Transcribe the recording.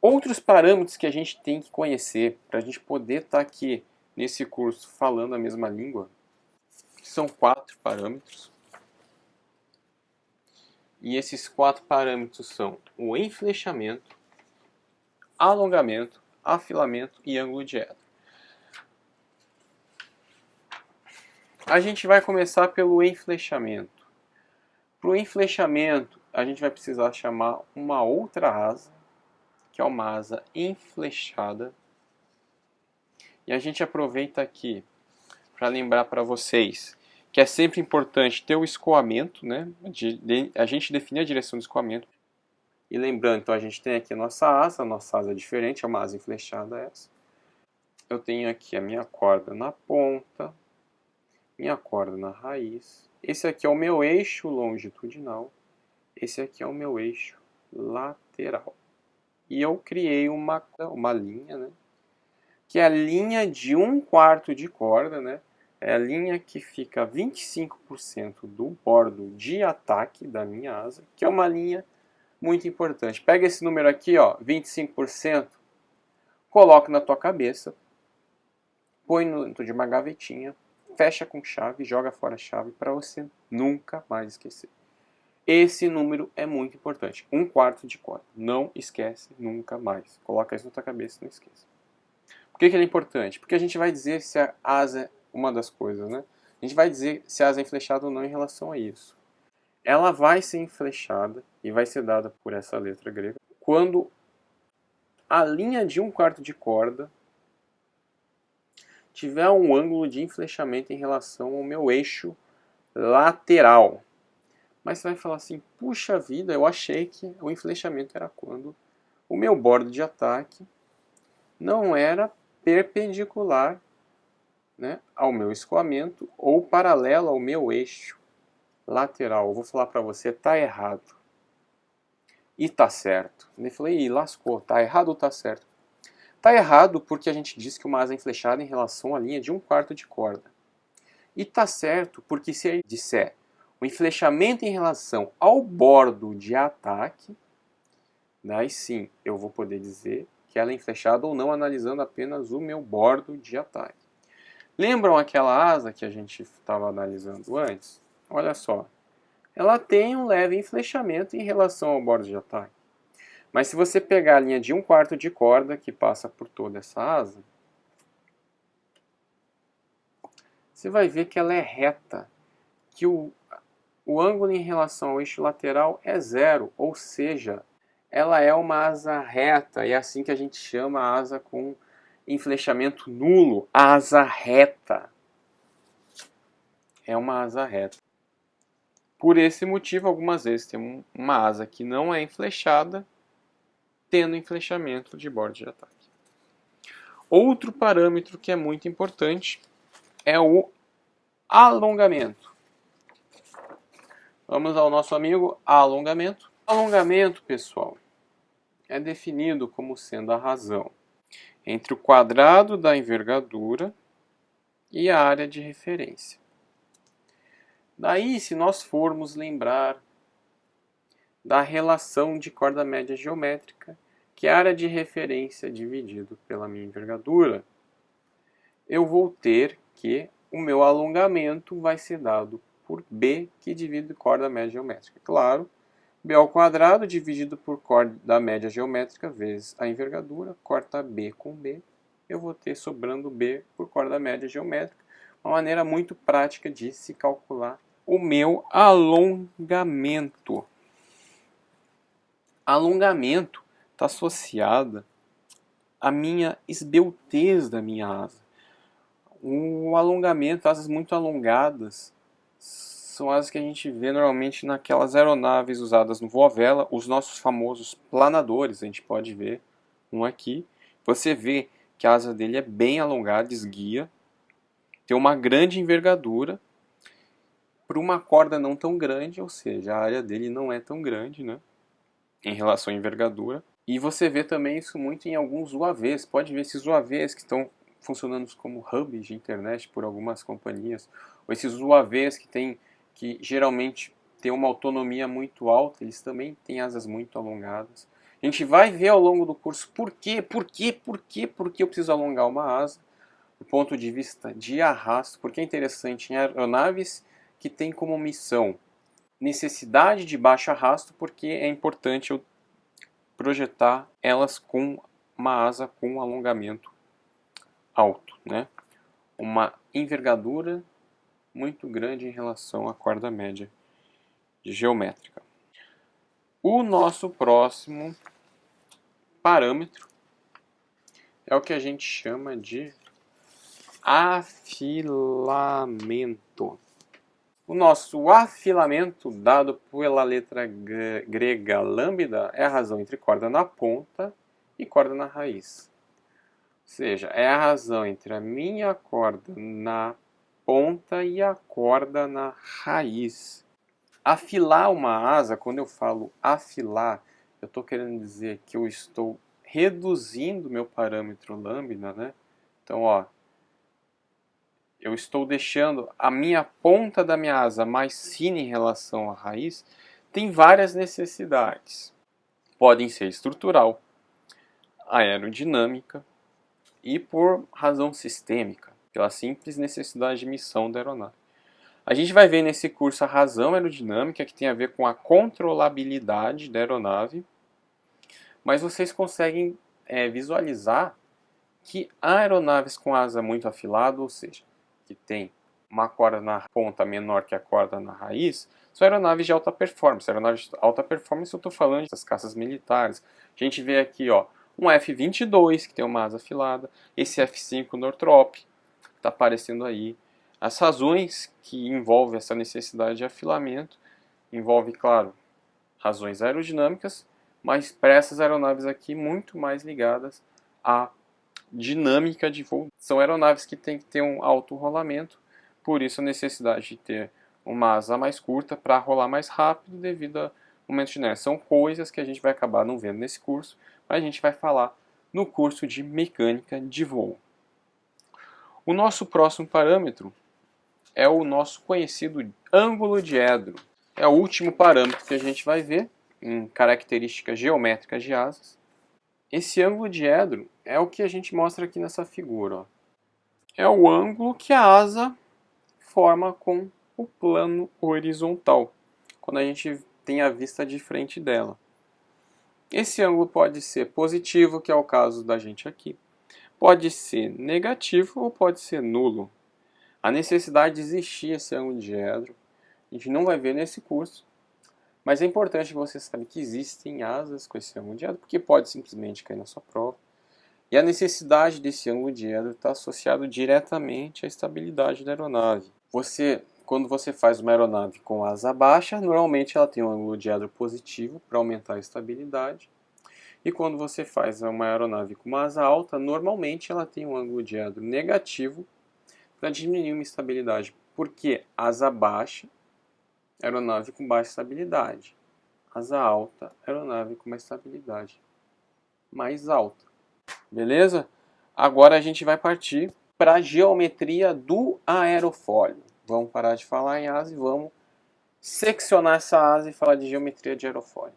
Outros parâmetros que a gente tem que conhecer para a gente poder estar aqui nesse curso falando a mesma língua, são 4 parâmetros. E esses 4 parâmetros são o enflechamento, alongamento, afilamento e ângulo de edra. A gente vai começar pelo enflechamento. Para o enflechamento, a gente vai precisar chamar uma outra asa, que é uma asa enflechada. E a gente aproveita aqui para lembrar para vocês que é sempre importante ter o escoamento, né? A gente define a direção do escoamento. E lembrando, então a gente tem aqui a nossa asa é diferente, é uma asa enflechada essa. Eu tenho aqui a minha corda na ponta, minha corda na raiz. Esse aqui é o meu eixo longitudinal, esse aqui é o meu eixo lateral. E eu criei uma linha, né? Que é a linha de 1/4 de corda, né? É a linha que fica 25% do bordo de ataque da minha asa, que é uma linha muito importante. Pega esse número aqui, ó, 25%, coloca na tua cabeça, põe dentro de uma gavetinha, fecha com chave, joga fora a chave para você nunca mais esquecer. Esse número é muito importante. 1/4 de corda. Não esquece nunca mais. Coloca isso na tua cabeça e não esqueça. Por que ele é importante? Porque a gente vai dizer se a asa é uma das coisas, né? A gente vai dizer se a asa é enflechada ou não em relação a isso. Ela vai ser enflechada e vai ser dada por essa letra grega quando a linha de 1/4 de corda tiver um ângulo de enflechamento em relação ao meu eixo lateral. Mas você vai falar assim, puxa vida, eu achei que o enflechamento era quando o meu bordo de ataque não era perpendicular, né, ao meu escoamento ou paralelo ao meu eixo lateral. Eu vou falar para você, está errado. E está certo. Eu falei, ih, lascou, está errado ou está certo? Está errado porque a gente diz que uma asa é enflechada em relação à linha de 1/4 de corda. E está certo porque se ele disser o enflechamento em relação ao bordo de ataque, daí sim eu vou poder dizer que ela é enflechada ou não, analisando apenas o meu bordo de ataque. Lembram aquela asa que a gente estava analisando antes? Olha só, ela tem um leve enflechamento em relação ao bordo de ataque. Mas se você pegar a linha de 1/4 de corda que passa por toda essa asa, você vai ver que ela é reta, que o ângulo em relação ao eixo lateral é 0, ou seja, ela é uma asa reta, e é assim que a gente chama a asa com enflechamento nulo, asa reta. É uma asa reta. Por esse motivo, algumas vezes tem uma asa que não é enflechada, tendo enflechamento de bordo de ataque. Outro parâmetro que é muito importante é o alongamento. Vamos ao nosso amigo alongamento. Alongamento, pessoal, é definido como sendo a razão entre o quadrado da envergadura e a área de referência. Daí, se nós formos lembrar da relação de corda média geométrica, que é a área de referência dividido pela minha envergadura, eu vou ter que o meu alongamento vai ser dado por B, que divide corda média geométrica. Claro, B ao quadrado dividido por corda média geométrica vezes a envergadura, corta B com B, eu vou ter sobrando B por corda média geométrica, uma maneira muito prática de se calcular o meu alongamento. Alongamento está associado à minha esbeltez da minha asa. O alongamento, asas muito alongadas, são asas que a gente vê normalmente naquelas aeronaves usadas no voo à vela, os nossos famosos planadores. A gente pode ver um aqui. Você vê que a asa dele é bem alongada, esguia, tem uma grande envergadura para uma corda não tão grande, ou seja, a área dele não é tão grande, né, em relação à envergadura. E você vê também isso muito em alguns UAVs. Pode ver esses UAVs que estão funcionando como hubs de internet por algumas companhias, ou esses UAVs que geralmente têm uma autonomia muito alta, eles também têm asas muito alongadas. A gente vai ver ao longo do curso por que eu preciso alongar uma asa, do ponto de vista de arrasto, porque é interessante em aeronaves que tem como missão necessidade de baixo arrasto, porque é importante eu projetar elas com uma asa com alongamento alto, né? Uma envergadura muito grande em relação à corda média geométrica. O nosso próximo parâmetro é o que a gente chama de afilamento. O nosso afilamento, dado pela letra grega lambda, é a razão entre corda na ponta e corda na raiz. Ou seja, é a razão entre a minha corda na ponta e a corda na raiz. Afilar uma asa, quando eu falo afilar, eu estou querendo dizer que eu estou reduzindo meu parâmetro lambda, né? Então, ó, eu estou deixando a minha ponta da minha asa mais fina em relação à raiz. Tem várias necessidades. Podem ser estrutural, aerodinâmica e por razão sistêmica, pela simples necessidade de missão da aeronave. A gente vai ver nesse curso a razão aerodinâmica, que tem a ver com a controlabilidade da aeronave, mas vocês conseguem visualizar que aeronaves com asa muito afilada, ou seja, que tem uma corda na ponta menor que a corda na raiz, são aeronaves de alta performance. Aeronaves de alta performance, eu estou falando das caças militares. A gente vê aqui, ó, um F-22 que tem uma asa afilada, esse F-5 Northrop está aparecendo aí. As razões que envolvem essa necessidade de afilamento envolvem, claro, razões aerodinâmicas, mas para essas aeronaves aqui muito mais ligadas à dinâmica de voo. São aeronaves que têm que ter um alto rolamento, por isso a necessidade de ter uma asa mais curta para rolar mais rápido devido a momentos de inércia. São coisas que a gente vai acabar não vendo nesse curso, mas a gente vai falar no curso de mecânica de voo. O nosso próximo parâmetro é o nosso conhecido ângulo de edro. É o último parâmetro que a gente vai ver em características geométricas de asas. Esse ângulo de edro é o que a gente mostra aqui nessa figura. Ó. É o ângulo que a asa forma com o plano horizontal, quando a gente tem a vista de frente dela. Esse ângulo pode ser positivo, que é o caso da gente aqui. Pode ser negativo ou pode ser nulo. A necessidade de existir esse ângulo de edro, a gente não vai ver nesse curso, mas é importante que você saiba que existem asas com esse ângulo de edro, porque pode simplesmente cair na sua prova. E a necessidade desse ângulo de edro está associado diretamente à estabilidade da aeronave. Quando você faz uma aeronave com asa baixa, normalmente ela tem um ângulo de edro positivo para aumentar a estabilidade. E quando você faz uma aeronave com uma asa alta, normalmente ela tem um ângulo de edro negativo para diminuir uma estabilidade. Porque asa baixa, aeronave com baixa estabilidade. Asa alta, aeronave com uma estabilidade mais alta. Beleza? Agora a gente vai partir para a geometria do aerofólio. Vamos parar de falar em asa e vamos seccionar essa asa e falar de geometria de aerofólio.